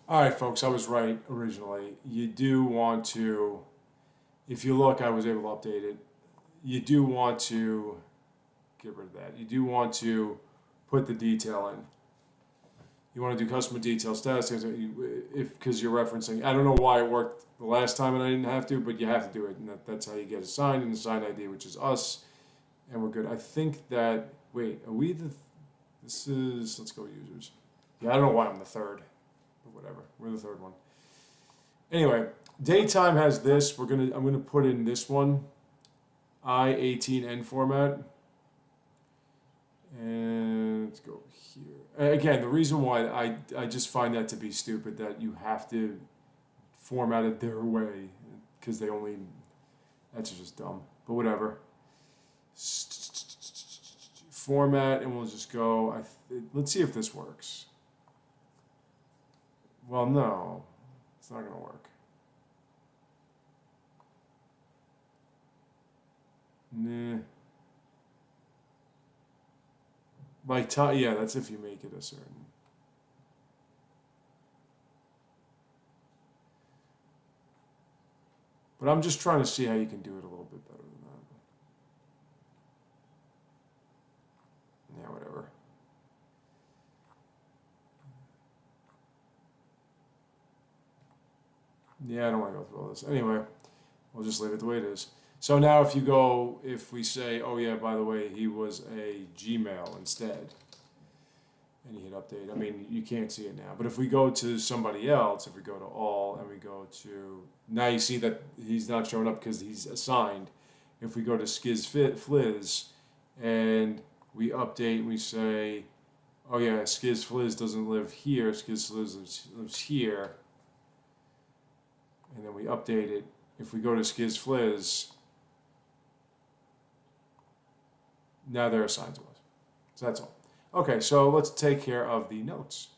All right, folks, I was right originally. You do want to, if you look, I was able to update it. You do want to get rid of that. You do want to put the detail in. You want to do customer detail status if because you're referencing. I don't know why it worked the last time and I didn't have to, but you have to do it, and that's how you get assigned and assigned ID, which is us, and we're good. I think that wait, are we the? This is let's go users. Yeah, I don't know why I'm the third. Whatever, we're the third one. Anyway, daytime has this. I'm gonna put in this one, I18N format, and let's go here. Again, the reason why I just find that to be stupid that you have to format it their way because they only that's just dumb. But whatever. Format, and we'll just go. Let's see if this works. Well, no, it's not going to work. Nah. By time, yeah, that's if you make it a certain. But I'm just trying to see how you can do it a little bit better than that. Yeah, whatever. Yeah, I don't want to go through all this. Anyway, we'll just leave it the way it is. So now if we say, oh yeah, by the way, he was a Gmail instead, and you hit update, I mean, you can't see it now. But if we go to somebody else, if we go to all, and we go to, now you see that he's not showing up because he's assigned. If we go to SkizFliz, and we update, we say, oh yeah, SkizFliz doesn't live here, SkizFliz lives here. And then we update it. If we go to SkizFliz, now they're assigned to us. So that's all. Okay, so let's take care of the notes.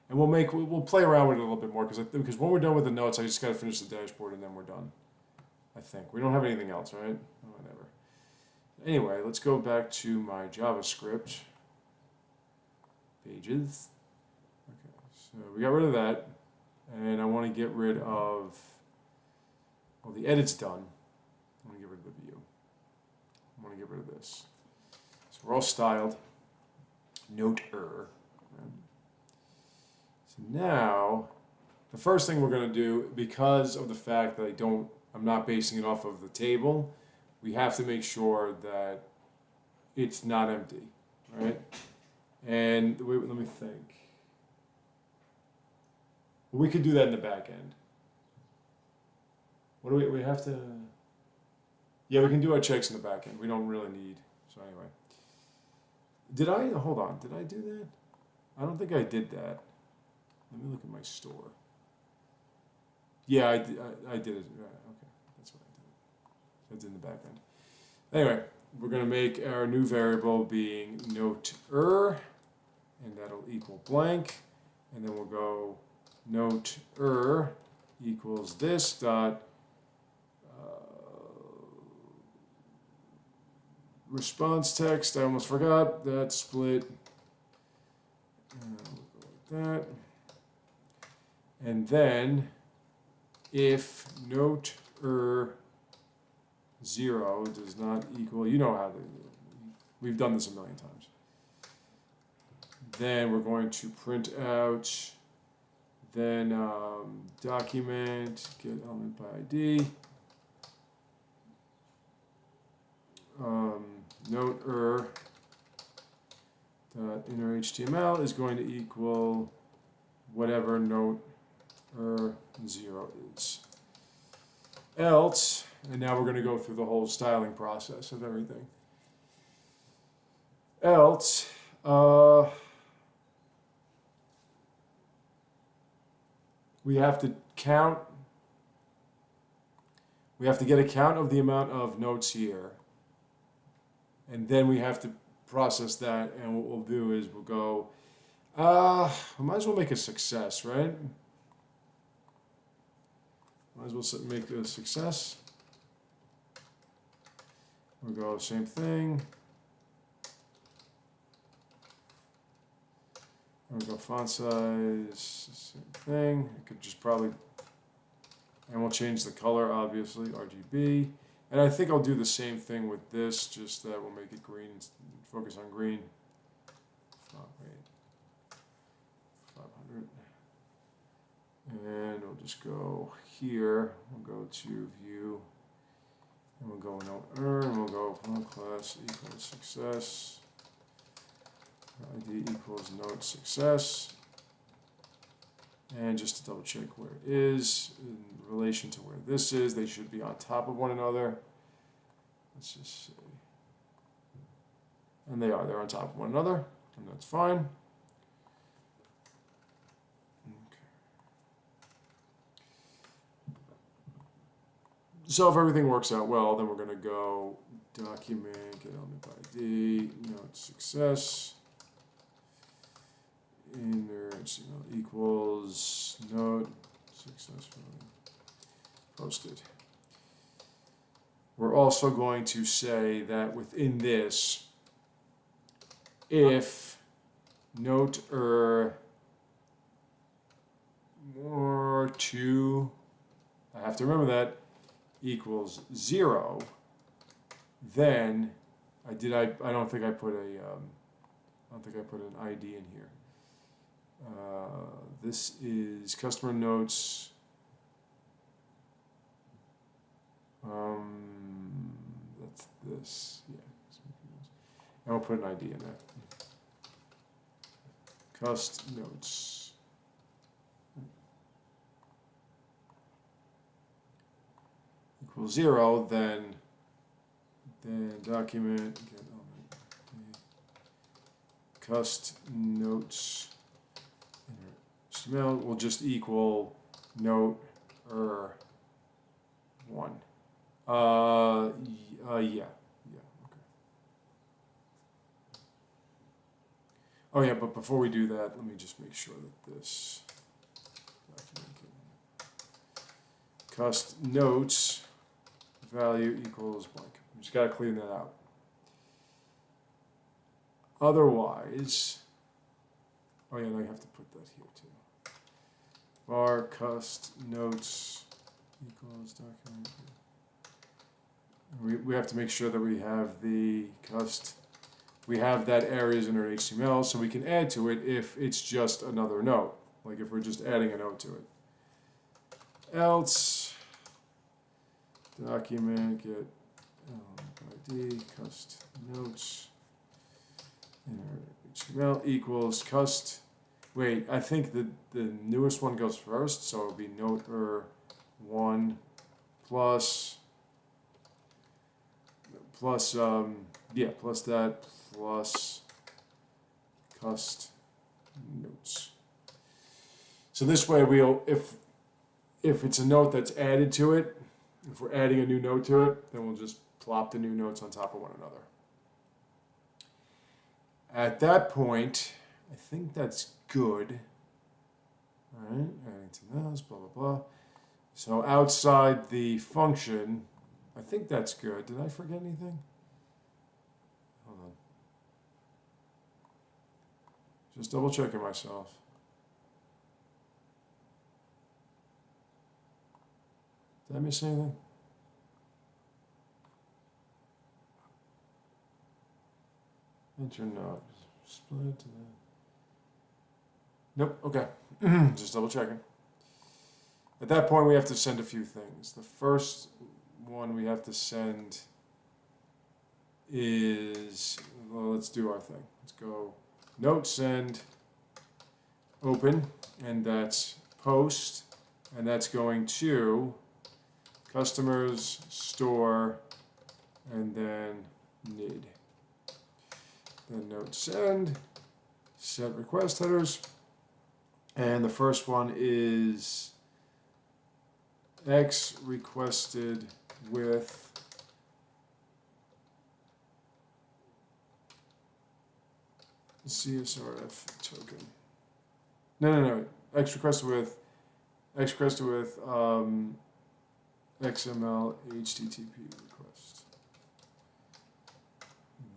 And we'll play around with it a little bit more because when we're done with the notes, I just got to finish the dashboard and then we're done. I think. We don't have anything else, right? Oh, whatever. Anyway, let's go back to my JavaScript pages. Okay, so we got rid of that. And I want to get rid of, well, the edit's done. I want to get rid of the view. I want to get rid of this. So we're all styled. Note-er. So now, the first thing we're going to do, because of the fact that I'm not basing it off of the table, we have to make sure that it's not empty, right? And wait, let me think. We could do that in the back end. What do we have to? Yeah, we can do our checks in the back end. We don't really need. So anyway, hold on? Did I do that? I don't think I did that. Let me look at my store. Yeah, I did it. Right, okay, that's what I did. That's in the back end. Anyway, we're gonna make our new variable being note-er, and that'll equal blank, and then we'll go note-er equals this dot response text. I almost forgot that split. We'll go like that. And then if note-er 0 does not equal, you know how we've done this a million times. Then we're going to print out. Then document, get element by ID. Note-er dot inner HTML is going to equal whatever note-er 0 is. Else, and now we're going to go through the whole styling process of everything. Else, we have to count, we have to get a count of the amount of notes here, and then we have to process that, and what we'll do is we'll go, we might as well make a success, right? Might as well make a success. We'll go same thing. There we go, font size, same thing. I could just probably, and we'll change the color, obviously, RGB. And I think I'll do the same thing with this, just that we'll make it green, focus on green. Font weight, 500. And we'll just go here, we'll go to view, and we'll go note earn, and we'll go class equals success, ID equals note success, and just to double check where it is in relation to where this is, they should be on top of one another. Let's just say, and they're on top of one another, and that's fine. So if everything works out well, then we're going to go document, get element ID, note success, inner HTML equals note successfully posted. We're also going to say that within this, if note or 2, I have to remember that, equals 0, then I don't think I put an ID in here. This is customer notes. That's this, yeah. And we'll put an ID in there. Cust notes. Equals 0, then document get element cust notes HTML will just equal note or 1. Yeah, okay. Oh yeah, but before we do that, let me just make sure that this document cust notes value equals blank. We just got to clean that out. Otherwise, oh yeah, now you have to put that here too. Var cust notes equals document. We have to make sure that we have the cust, we have that areas in our HTML, so we can add to it if it's just another note, like if we're just adding a note to it. Else, document get ID cust notes inner HTML equals cust. Wait, I think the newest one goes first, so it'll be note or 1 plus that plus cust notes. So this way we'll, if it's a note that's added to it, if we're adding a new note to it, then we'll just plop the new notes on top of one another. At that point, I think that's good. All right, adding to those, blah, blah, blah. So outside the function, I think that's good. Did I forget anything? Hold on. Just double checking myself. Did I miss anything? Enter note. Split to that. Nope, okay. Just double checking. At that point, we have to send a few things. The first one we have to send is, well, let's do our thing. Let's go note send open, and that's post, and that's going to customers, store, and then need. Then note send, set request headers, and the first one is X requested with CSRF token. No. X requested with XML HTTP request.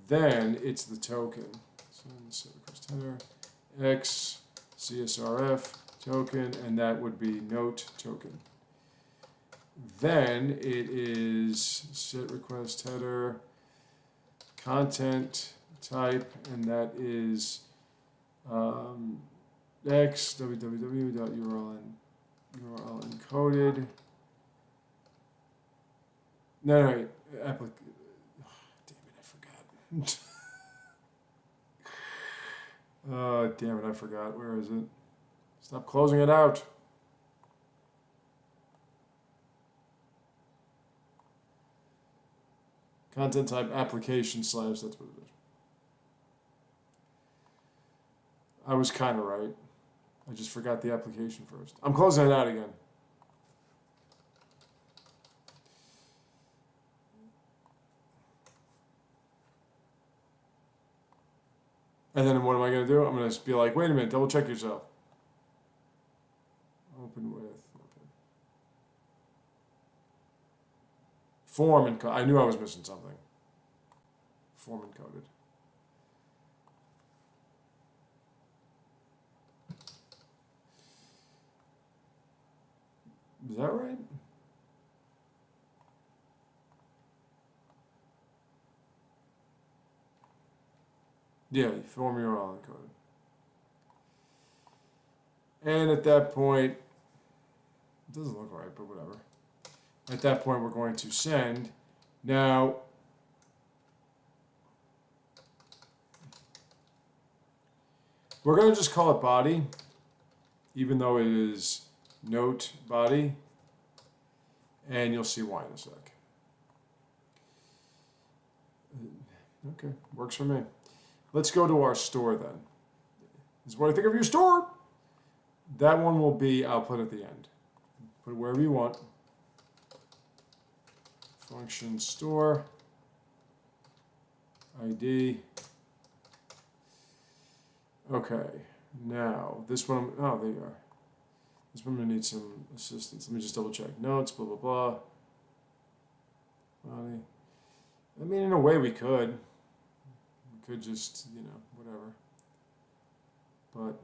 Then it's the token. So set request header X CSRF token, and that would be note token. Then it is set request header, content type, and that is x www.url encoded. No, wait. Damn it, I forgot. Damn it, I forgot. Where is it? Stop closing it out. Content type application / that's what it is. I was kind of right. I just forgot the application first. I'm closing it out again. And then what am I going to do? I'm going to be like, wait a minute, double check yourself. Open with. Okay. Form encoded. I knew I was missing something. Form encoded. Is that right? Yeah, form URL encoded. And at that point, it doesn't look right, but whatever. At that point, we're going to send. Now, we're going to just call it body, even though it is note body, and you'll see why in a sec. Okay, works for me. Let's go to our store then. This is what I think of your store. That one will be, I'll put at the end. Put it wherever you want. Function store ID. Okay, now this one, oh, there you are. This one may need some assistance. Let me just double check. Notes, blah, blah, blah. Body. I mean, in a way we could. We could just, you know, whatever. But,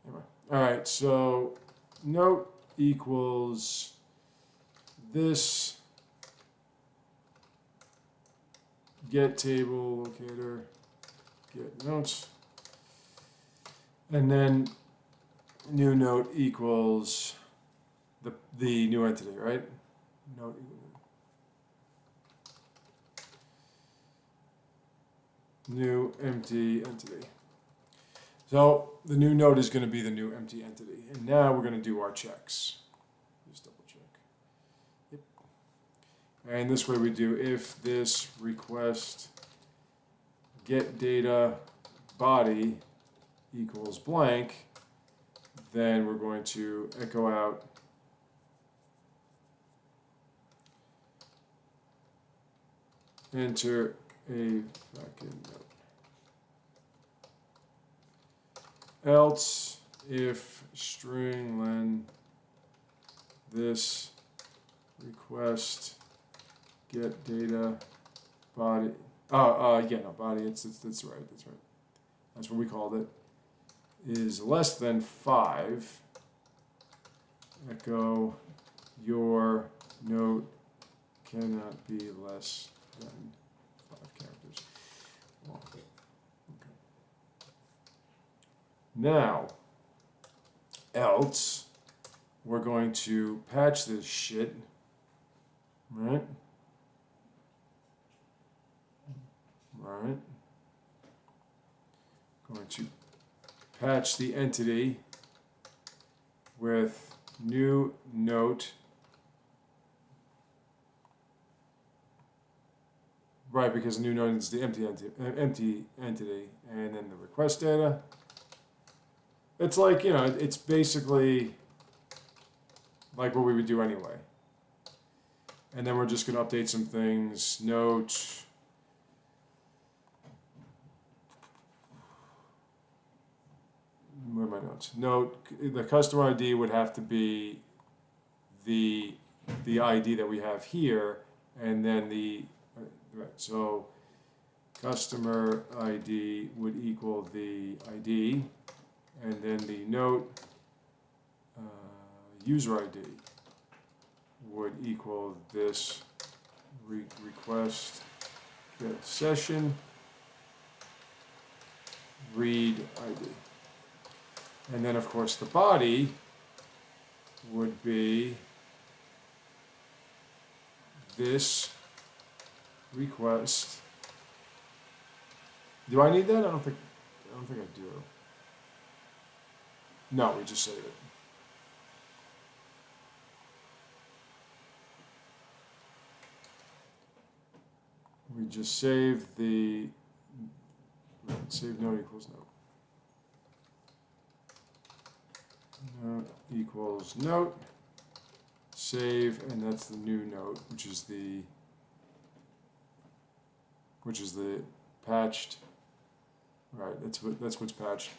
anyway. All right, so note equals this get table locator, get notes. And then new note equals the new entity, right? Note new empty entity. So the new node is going to be the new empty entity. And now we're going to do our checks. Just double check. Yep. And this way we do if this request get data body equals blank, then we're going to echo out enter a fucking note. Else if string len this request get data body yeah, no, body, that's right, that's what we called it, is less than 5, echo your note cannot be less than 5 characters. Well, okay. Now, else, we're going to patch this shit, right? Right. Going to patch the entity with new note. Right, because new note is the empty entity, and then the request data. It's like, you know, it's basically like what we would do anyway. And then we're just going to update some things. Note. Where are my notes? Note, the customer ID would have to be the ID that we have here, and then the, right, so customer ID would equal the ID, and then the note user ID would equal this request get session read ID. And then, of course, the body would be this request. Do I need that? I don't think I do. No, we just save it. We just save the save note equals note. Note equals note. Save, and that's the new note, which is the patched. Right, that's what's patched.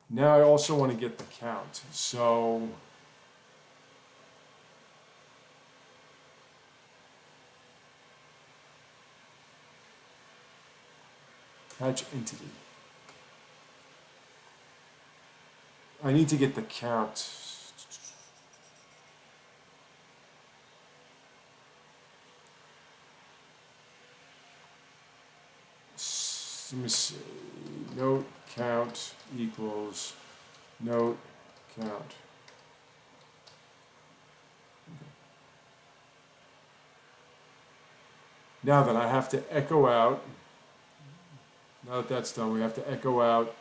Now I also want to get the count. So patch entity. I need to get the count. Let me see. Note count equals note count. Okay. Now then, I have to echo out. Now that that's done, we have to echo out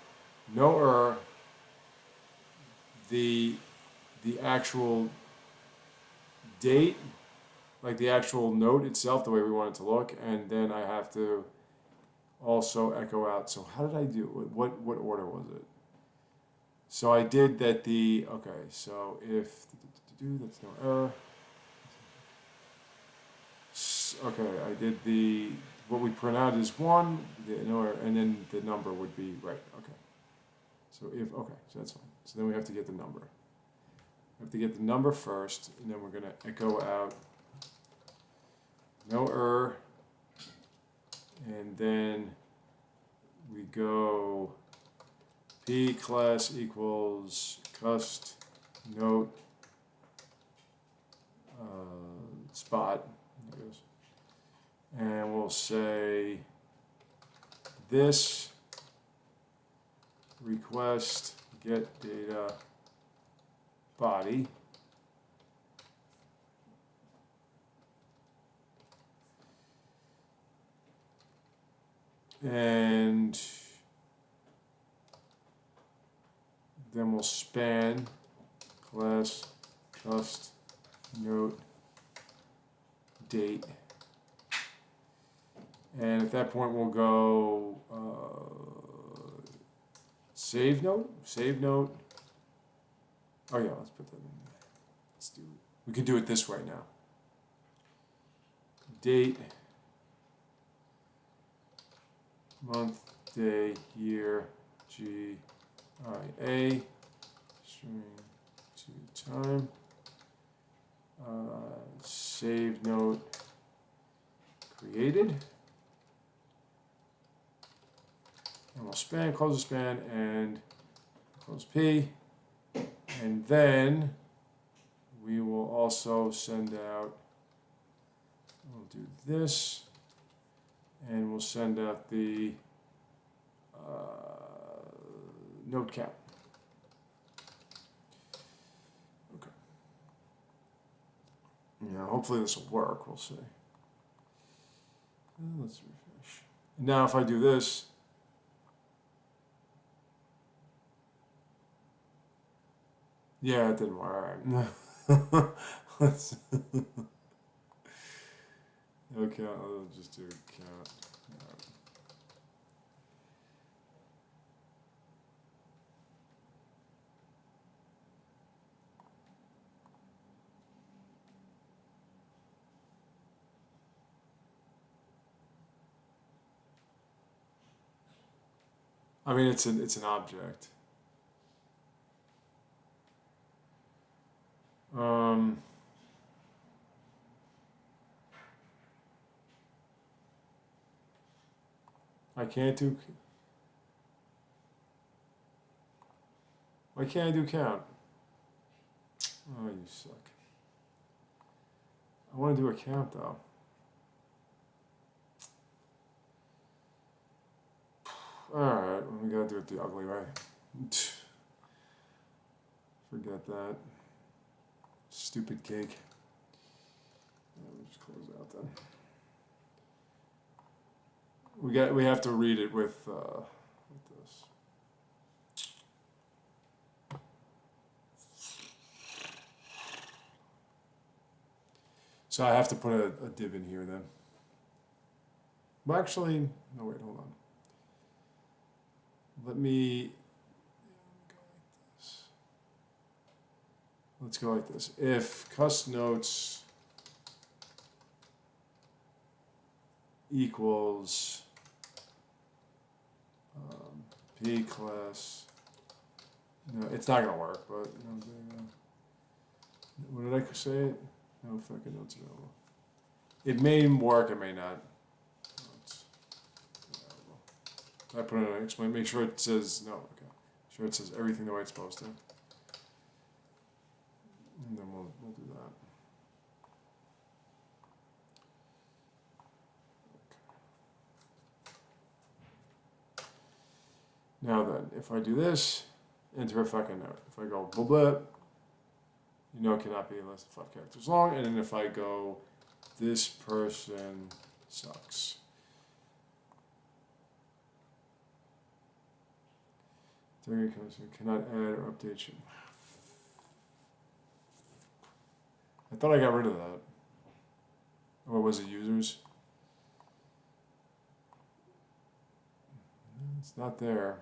no error, the actual date, like the actual note itself, the way we want it to look, and then I have to also echo out. So how did I do? What order was it? So I did that okay, so if that's no error. Okay, I did what we print out is 1, no error, and then the number would be right. Okay. So so that's fine. So then we have to get the number. We have to get the number first, and then we're going to echo out no error, and then we go p class equals cust note spot, and we'll say this request get data body and then we'll span class cust note date, and at that point we'll go save note. Oh yeah, let's put that in there. Let's do it. We can do it this way now. Date, month, day, year, GIA, string to time, save note created, and we'll span, close the span, and close P, and then we will also send out, we'll do this, and we'll send out the note count. Okay. Yeah, hopefully this will work. We'll see. Let's refresh. Now, if I do this, yeah, it didn't work. Let's okay, I'll just do count. I mean, it's an object. I can't do. Why can't I do count? Oh, you suck. I want to do a count though. Alright, we gotta do it the ugly way. Forget that. Stupid cake. Let me just close out then. We have to read it with this. So I have to put a div in here then. Well, actually, no wait, hold on. Let me go like this. Let's go like this. If cust notes equals P class, no, it's not gonna work, but what did I say? No fucking notes available. It may work, it may not. I put in an explain, make sure it says, no, okay. Sure it says everything the way it's supposed to. And then we'll do that. Okay. Now then, if I do this, enter a fucking note. If I go blah blah, you know it cannot be less than 5 characters long. And then if I go, this person sucks. Cannot add or update you. I thought I got rid of that. Or was it users? It's not there.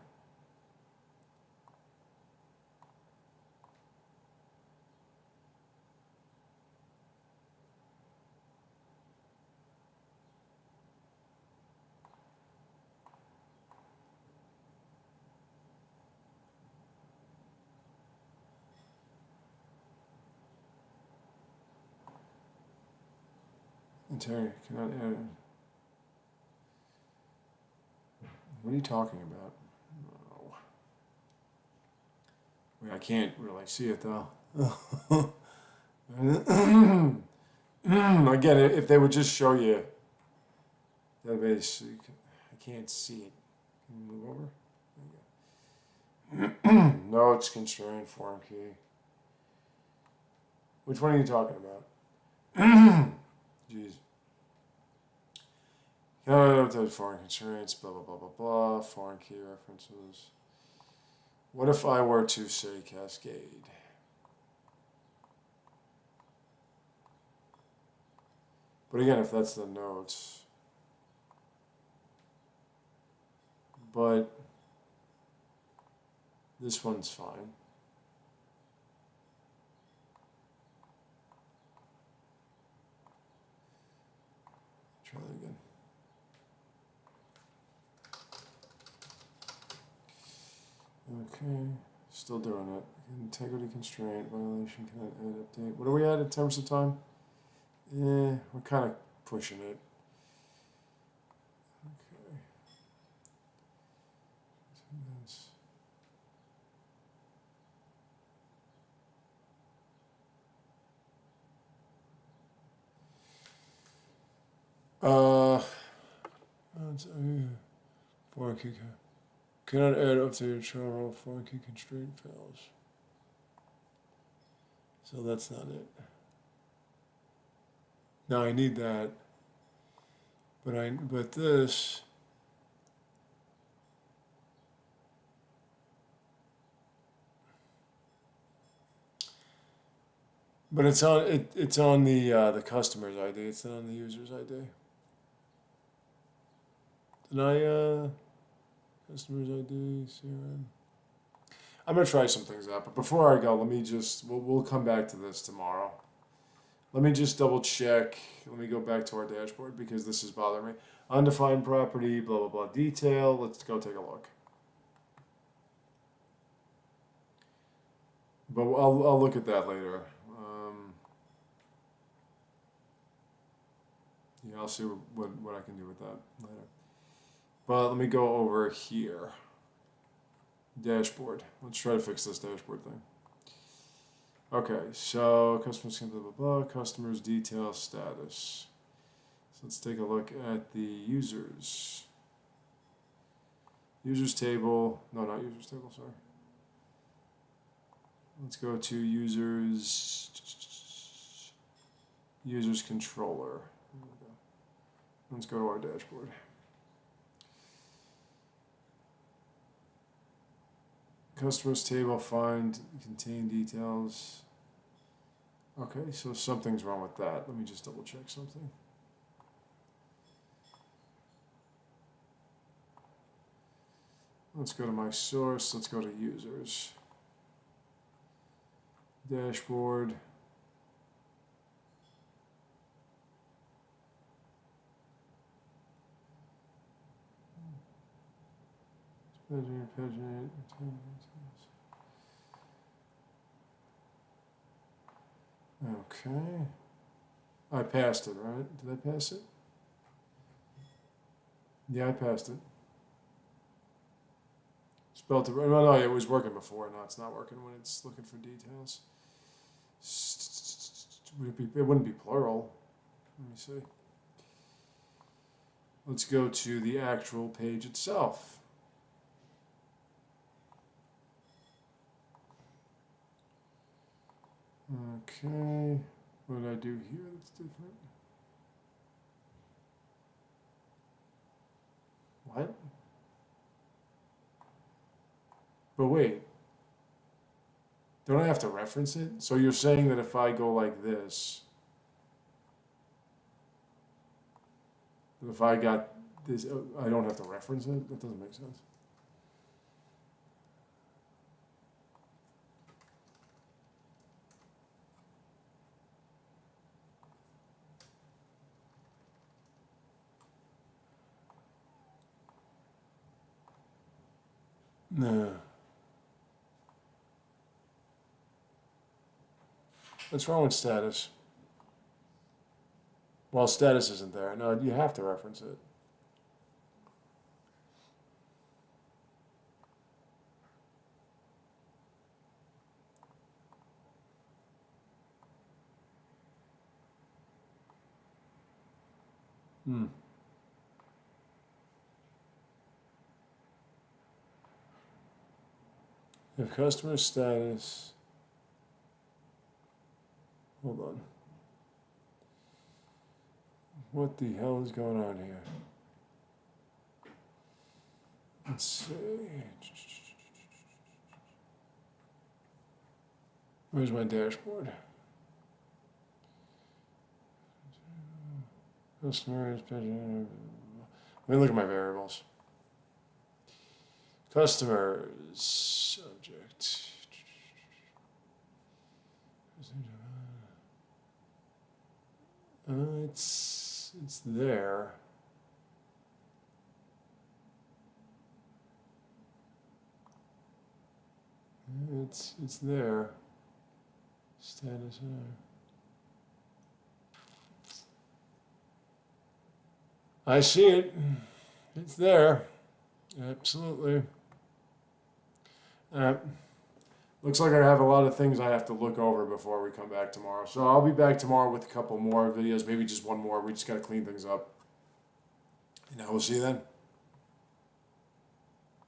Terry, cannot add. What are you talking about? No. Wait, I can't really see it though. Again, if they would just show you database, I can't see it. Can you move over? Notes, constraint, form key. Which one are you talking about? Jeez. Foreign constraints, blah, blah, blah, blah, blah, foreign key references. What if I were to say cascade? But again, if that's the notes. But this one's fine. Try that again. Okay, still doing it. Integrity constraint, violation, cannot add, update. What are we at in terms of time? We're kind of pushing it. Okay. Foreign key cannot add updated channel. Foreign key constraint fails. So that's not it. Now I need that, but this. But it's on the customer's ID. It's not on the user's ID. Did I customer's ID CRM? I'm gonna try some things out, but before I go, let me just we'll come back to this tomorrow. Let me just double check. Let me go back to our dashboard because this is bothering me. Undefined property, blah blah blah. Detail. Let's go take a look. But I'll look at that later. Yeah, I'll see what I can do with that later. But let me go over here. Dashboard. Let's try to fix this dashboard thing. Okay, so customers can blah blah blah. Customers detail status. So let's take a look at the users. Users table. No, not users table. Sorry. Let's go to users. Users controller. Let's go to our dashboard. Customers table, find, contain details. Okay, so something's wrong with that. Let me just double check something. Let's go to my source. Let's go to users. Dashboard. Okay. I passed it, right? Did I pass it? Yeah, I passed it. Spelled it. No, it was working before. Now it's not working when it's looking for details. It wouldn't be plural. Let me see. Let's go to the actual page itself. Okay. What did I do here that's different? What? But wait. Don't I have to reference it? So you're saying that if I go like this, if I got this, I don't have to reference it? That doesn't make sense. No. What's wrong with status? Well, status isn't there. No, you have to reference it. If customer status, hold on. What the hell is going on here? Let's see. Where's my dashboard? Customers, let me look at my variables. Customers, subject. It's there. It's there. Status. I see it. It's there. Absolutely. Looks like I have a lot of things I have to look over before we come back tomorrow. So I'll be back tomorrow with a couple more videos, maybe just one more. We just got to clean things up. And I will see you then.